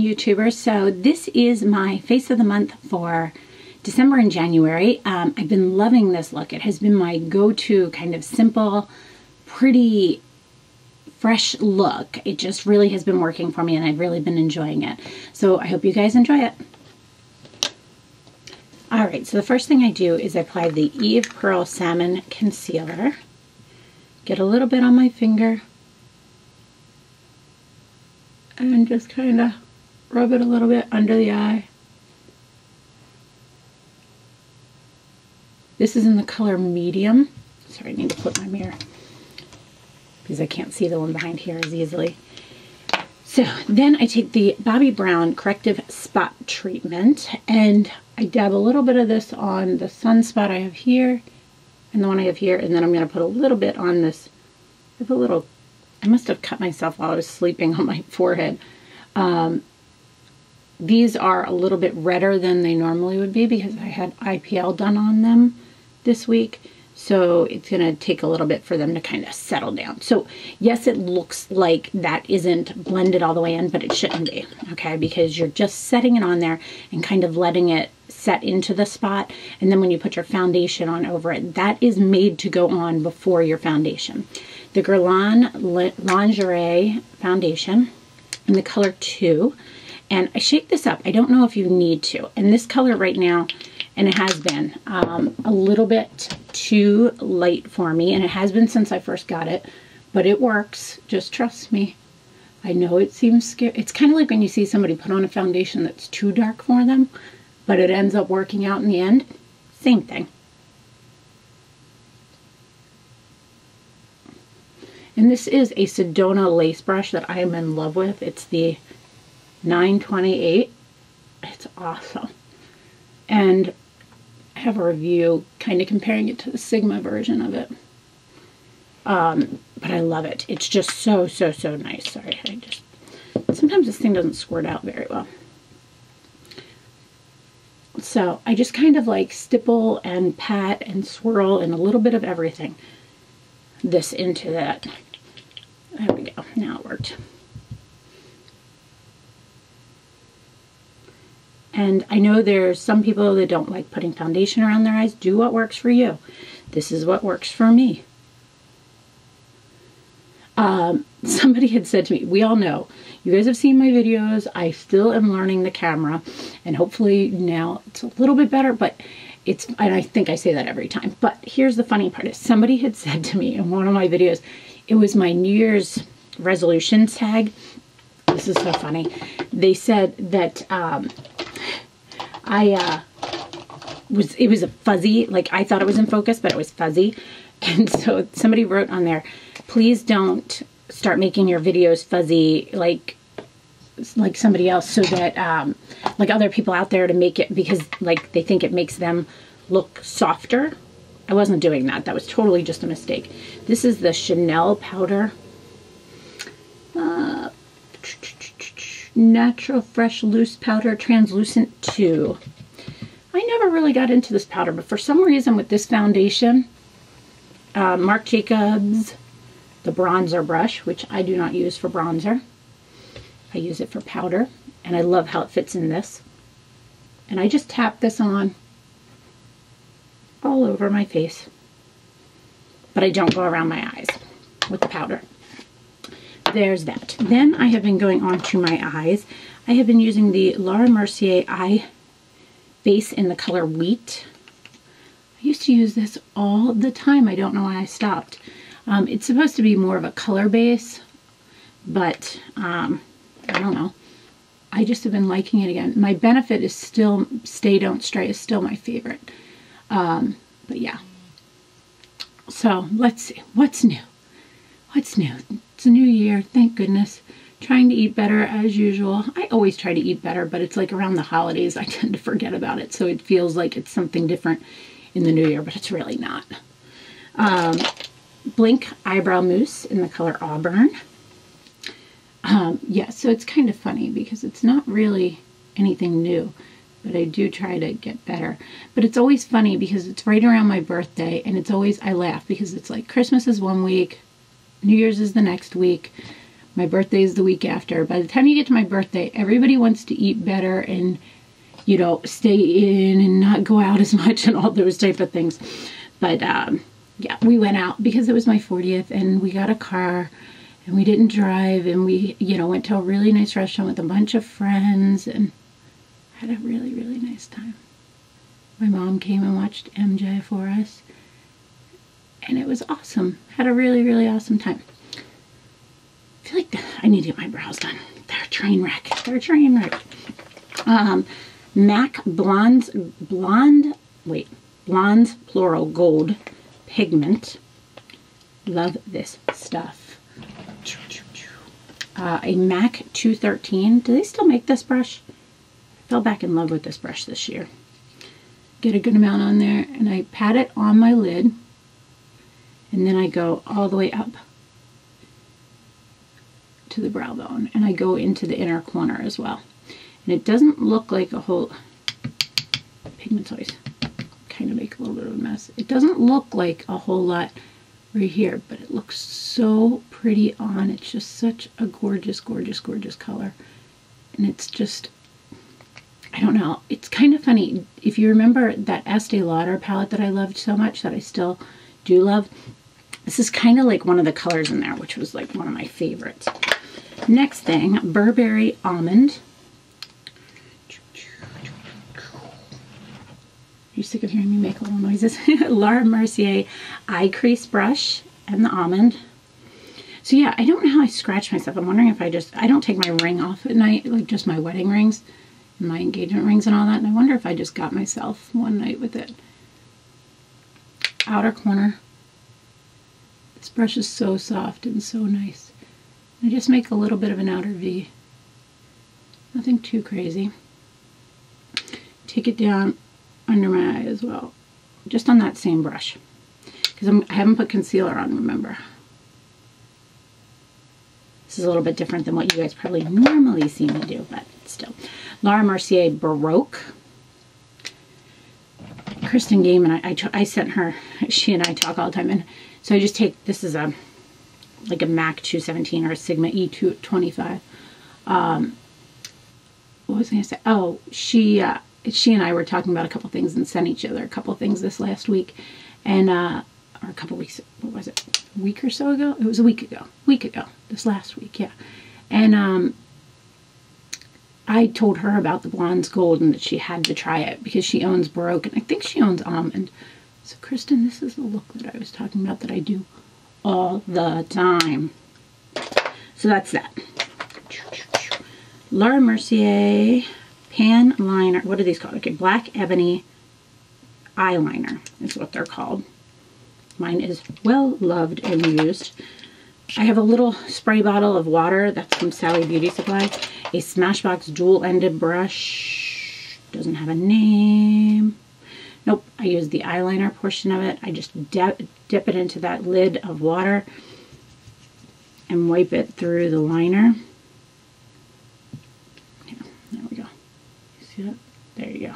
YouTubers. So this is my face of the month for December and January. I've been loving this look. It has been my go-to kind of simple, pretty, fresh look. It just really has been working for me and I've really been enjoying it. So I hope you guys enjoy it. Alright, so the first thing I do is I apply the Eve Pearl Salmon Concealer. Get a little bit on my finger and just kind of rub it a little bit under the eye. This is in the color medium. Sorry, I need to flip my mirror because I can't see the one behind here as easily. So then I take the Bobbi Brown Corrective Spot Treatment and I dab a little bit of this on the sunspot I have here and the one I have here, and then I'm going to put a little bit on this. I have a little, I must have cut myself while I was sleeping on my forehead. These are a little bit redder than they normally would be because I had IPL done on them this week. So it's going to take a little bit for them to kind of settle down. So yes, it looks like that isn't blended all the way in, but it shouldn't be, okay? Because you're just setting it on there and kind of letting it set into the spot. And then when you put your foundation on over it, that is made to go on before your foundation. The Guerlain Lingerie Foundation in the color 2. And I shake this up. I don't know if you need to. And this color right now, and it has been a little bit too light for me. And it has been since I first got it. But it works. Just trust me. I know it seems scary. It's kind of like when you see somebody put on a foundation that's too dark for them. But it ends up working out in the end. Same thing. And this is a Sedona lace brush that I am in love with. It's the 928. It's awesome. And I have a review kind of comparing it to the Sigma version of it. But I love it. It's just so nice. Sorry, sometimes this thing doesn't squirt out very well. So I just kind of like stipple and pat and swirl and a little bit of everything this into that. There we go. Now it worked. And I know there's some people that don't like putting foundation around their eyes. Do what works for you. This is what works for me. Somebody had said to me, we all know, you guys have seen my videos. I still am learning the camera. And hopefully now it's a little bit better, but it's, and I think I say that every time. But here's the funny part is somebody had said to me in one of my videos, it was my New Year's resolution tag. This is so funny. They said that it was a fuzzy, like I thought it was in focus, but it was fuzzy. And so somebody wrote on there, please don't start making your videos fuzzy like somebody else, so that like other people out there to make it because like they think it makes them look softer. I wasn't doing that. That was totally just a mistake. This is the Chanel powder. Natural Fresh Loose Powder Translucent 2. I never really got into this powder, but for some reason with this foundation, Marc Jacobs, the bronzer brush, which I do not use for bronzer. I use it for powder, and I love how it fits in this. And I just tap this on all over my face, but I don't go around my eyes with the powder. There's that. Then I have been going on to my eyes. I have been using the Laura Mercier Eye Base in the color Wheat. I used to use this all the time. I don't know why I stopped. It's supposed to be more of a color base, but I don't know. I just have been liking it again. My Benefit is still, Stay Don't Stray is still my favorite. But yeah. So let's see. What's new? What's new? It's a new year, thank goodness. Trying to eat better as usual. I always try to eat better, but it's like around the holidays I tend to forget about it. So it feels like it's something different in the new year, but it's really not. Blinc Eyebrow Mousse in the color Auburn. Yeah, so it's kind of funny because it's not really anything new, but I do try to get better. But it's always funny because it's right around my birthday, and it's always, I laugh because it's like Christmas is one week, New Year's is the next week, My birthday is the week after. By the time you get to my birthday, everybody wants to eat better and, you know, stay in and not go out as much and all those type of things. But, yeah, we went out because it was my 40th and we got a car and we didn't drive and we, you know, went to a really nice restaurant with a bunch of friends and had a really, really nice time. My mom came and watched MJ for us and it was awesome. Had a really, really awesome time. I feel like I need to get my brows done. They're a train wreck. They're a train wreck. MAC Blondes Plural Gold Pigment. Love this stuff. A MAC 213. Do they still make this brush? I fell back in love with this brush this year. Get a good amount on there and I pat it on my lid and then I go all the way up to the brow bone and I go into the inner corner as well. And it doesn't look like a whole, pigment's always kind of make a little bit of a mess. It doesn't look like a whole lot right here, but it looks so pretty on. It's just such a gorgeous, gorgeous, gorgeous color. And it's just, I don't know, it's kind of funny. If you remember that Estee Lauder palette that I loved so much, that I still do love, this is kind of like one of the colors in there, which was like one of my favorites. Next thing, Burberry Almond. You're sick of hearing me make little noises. Laura Mercier eye crease brush and the almond. So yeah, I don't know how I scratch myself. I'm wondering if I don't take my ring off at night, like just my wedding rings and my engagement rings and all that. And I wonder if I just got myself one night with it. Outer corner. This brush is so soft and so nice. I just make a little bit of an outer V. Nothing too crazy. Take it down under my eye as well. Just on that same brush. Because I haven't put concealer on, remember. This is a little bit different than what you guys probably normally see me do, but still. Laura Mercier Baroque. Kristen Game and I sent her, she and I talk all the time, and so I just take, this is a like a MAC 217 or a Sigma E225. What was I going to say? Oh, she and I were talking about a couple things and sent each other a couple things this last week, and or a couple weeks. What was it? A week or so ago? It was a week ago. This last week, yeah. And I told her about the Blondes Gold and that she had to try it because she owns Baroque and I think she owns Almond. So Kristen, this is the look that I was talking about that I do all the time. So that's that. Laura Mercier Pan Liner. What are these called? Okay, Black Ebony Eyeliner is what they're called. Mine is well loved and used. I have a little spray bottle of water. That's from Sally Beauty Supply. A Smashbox dual-ended brush. Doesn't have a name. Nope, I use the eyeliner portion of it. I just dip it into that lid of water and wipe it through the liner. Yeah, there we go. You see that? There you go.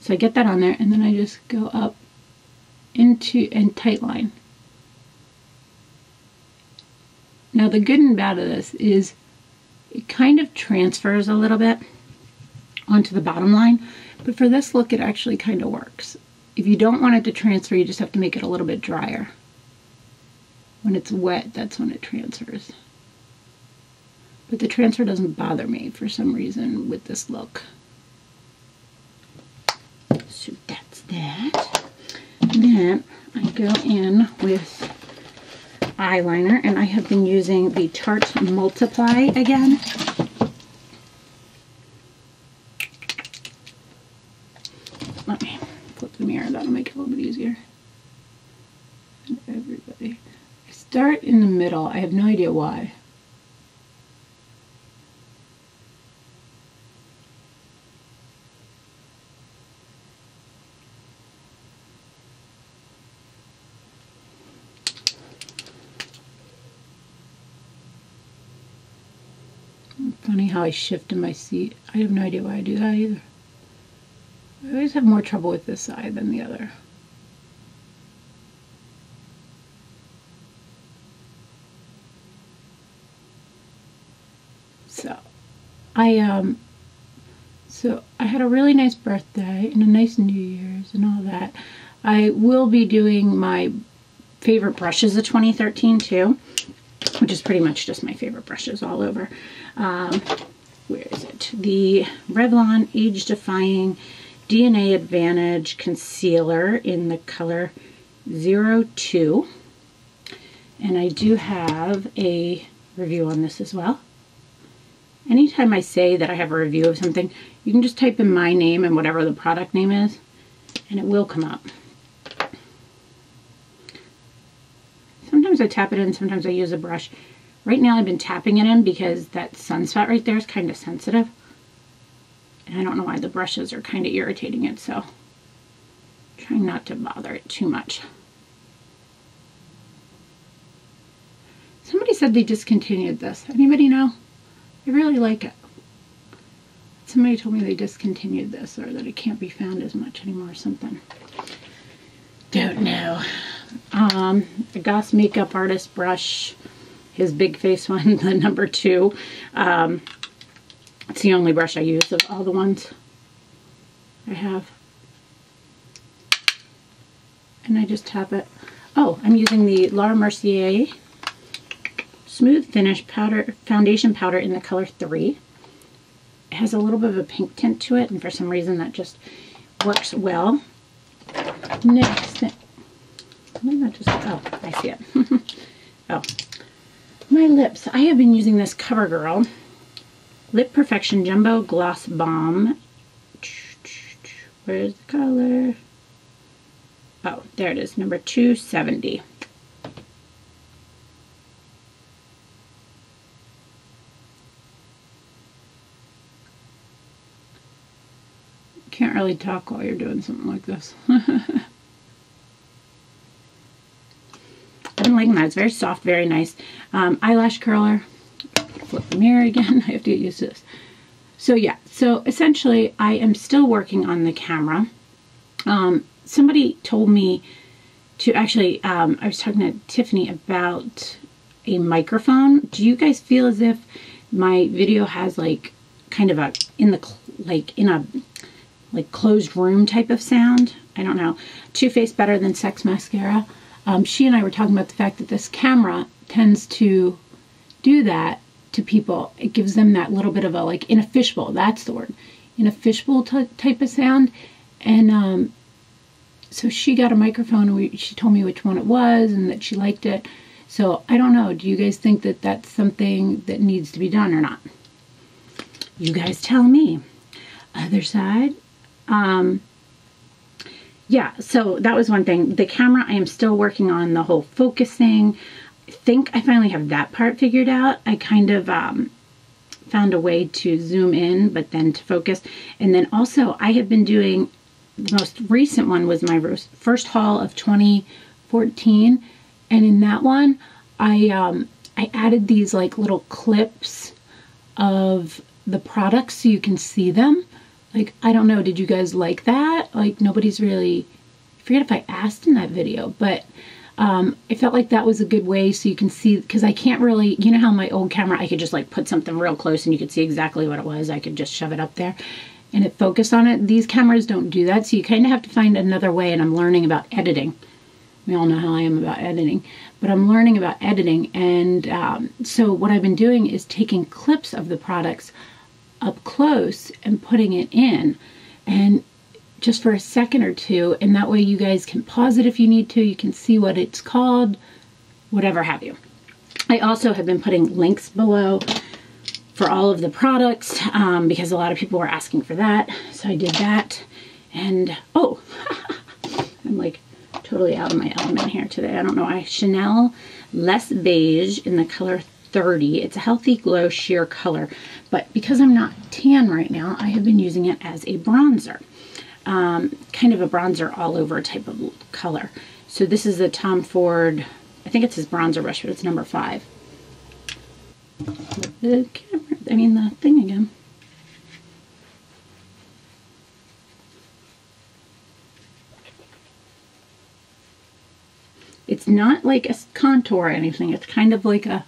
So I get that on there and then I just go up into and tight line. Now the good and bad of this is it kind of transfers a little bit onto the bottom line, but for this look it actually kind of works. If you don't want it to transfer, you just have to make it a little bit drier. When it's wet, that's when it transfers. But the transfer doesn't bother me for some reason with this look. So that's that. And then I go in with eyeliner, and I have been using the Tarte Multiply again. Let me flip the mirror, that'll make it a little bit easier. And everybody. I start in the middle, I have no idea why. Funny how I shift in my seat. I have no idea why I do that either. I always have more trouble with this side than the other. So I had a really nice birthday and a nice New Year's and all that. I will be doing my favorite brushes of 2013 too, which is pretty much just my favorite brushes all over. Where is it? The Revlon Age Defying DNA Advantage Concealer in the color 02. And I do have a review on this as well. Anytime I say that I have a review of something, you can just type in my name and whatever the product name is, and it will come up. Sometimes I tap it in, sometimes I use a brush. Right now I've been tapping it in because that sunspot right there is kind of sensitive. And I don't know why the brushes are kind of irritating it, so trying not to bother it too much. Somebody said they discontinued this. Anybody know? I really like it. Somebody told me they discontinued this, or that it can't be found as much anymore or something. Don't know. The Goss Makeup Artist brush, his big face one, the number 2. It's the only brush I use of all the ones I have. And I just tap it. Oh, I'm using the Laura Mercier Smooth Finish powder, foundation powder in the color 3. It has a little bit of a pink tint to it, and for some reason that just works well. Next, oh, I see it. Oh, my lips. I have been using this CoverGirl Lip Perfection Jumbo Gloss Balm. Where's the color? Oh, there it is, number 270. Can't really talk while you're doing something like this. I've been liking that. It's very soft, very nice. Eyelash curler. Flip the mirror again. I have to get used to this. So yeah, so essentially I am still working on the camera. Somebody told me to actually, I was talking to Tiffany about a microphone. Do you guys feel as if my video has like kind of a, in a closed room type of sound? I don't know. Too Faced Better Than Sex Mascara. She and I were talking about the fact that this camera tends to do that to people. It gives them that little bit of a, like, in a fishbowl, that's the word, in a fishbowl type of sound. And so she got a microphone, and she told me which one it was and that she liked it. So I don't know. Do you guys think that that's something that needs to be done or not? You guys tell me. Other side. Yeah, so that was one thing. The camera, I am still working on the whole focusing. I think I finally have that part figured out. I kind of found a way to zoom in, but then to focus. And then also, I have been doing, the most recent one was my first haul of 2014. And in that one, I added these like little clips of the products so you can see them. Like, I don't know, did you guys like that? Like, nobody's really, I forget if I asked in that video, but I felt like that was a good way so you can see, because I can't really, you know how my old camera, I could just like put something real close and you could see exactly what it was. I could just shove it up there and it focused on it. These cameras don't do that, so you kind of have to find another way, and I'm learning about editing. We all know how I am about editing, but I'm learning about editing, and so what I've been doing is taking clips of the products up close and putting it in, and just for a second or two, and that way you guys can pause it if you need to, you can see what it's called, whatever have you. I also have been putting links below for all of the products because a lot of people were asking for that, so I did that. And oh, I'm like totally out of my element here today. I don't know why. Chanel Less Beige in the color 30. It's a healthy glow sheer color, but because I'm not tan right now, I have been using it as a bronzer. Kind of a bronzer all over type of color. So this is a Tom Ford, I think it's his bronzer brush, but it's number 5. The camera, I mean the thing again. It's not like a contour or anything. It's kind of like a,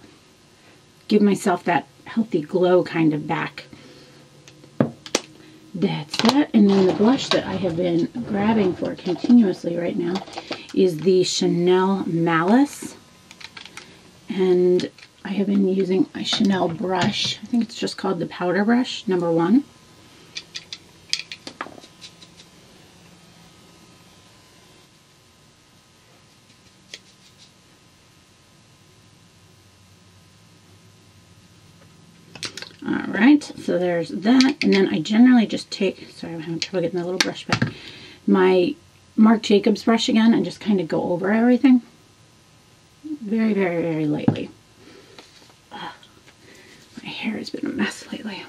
give myself that healthy glow kind of back. That's that. And then the blush that I have been grabbing for continuously right now is the Chanel Malice. And I have been using a Chanel brush. I think it's just called the powder brush, number 1. Alright, so there's that. And then I generally just take, sorry, I'm having trouble getting the little brush back, my Marc Jacobs brush again and just kind of go over everything. Very, very, very lightly. My hair has been a mess lately.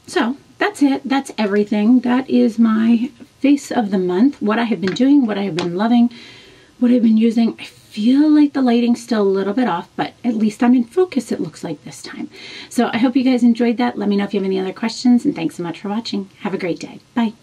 So that's it. That's everything. That is my face of the month. What I have been doing, what I have been loving, what I've been using. I feel like the lighting's still a little bit off, but at least I'm in focus, it looks like this time. So I hope you guys enjoyed that. Let me know if you have any other questions, and thanks so much for watching. Have a great day. Bye.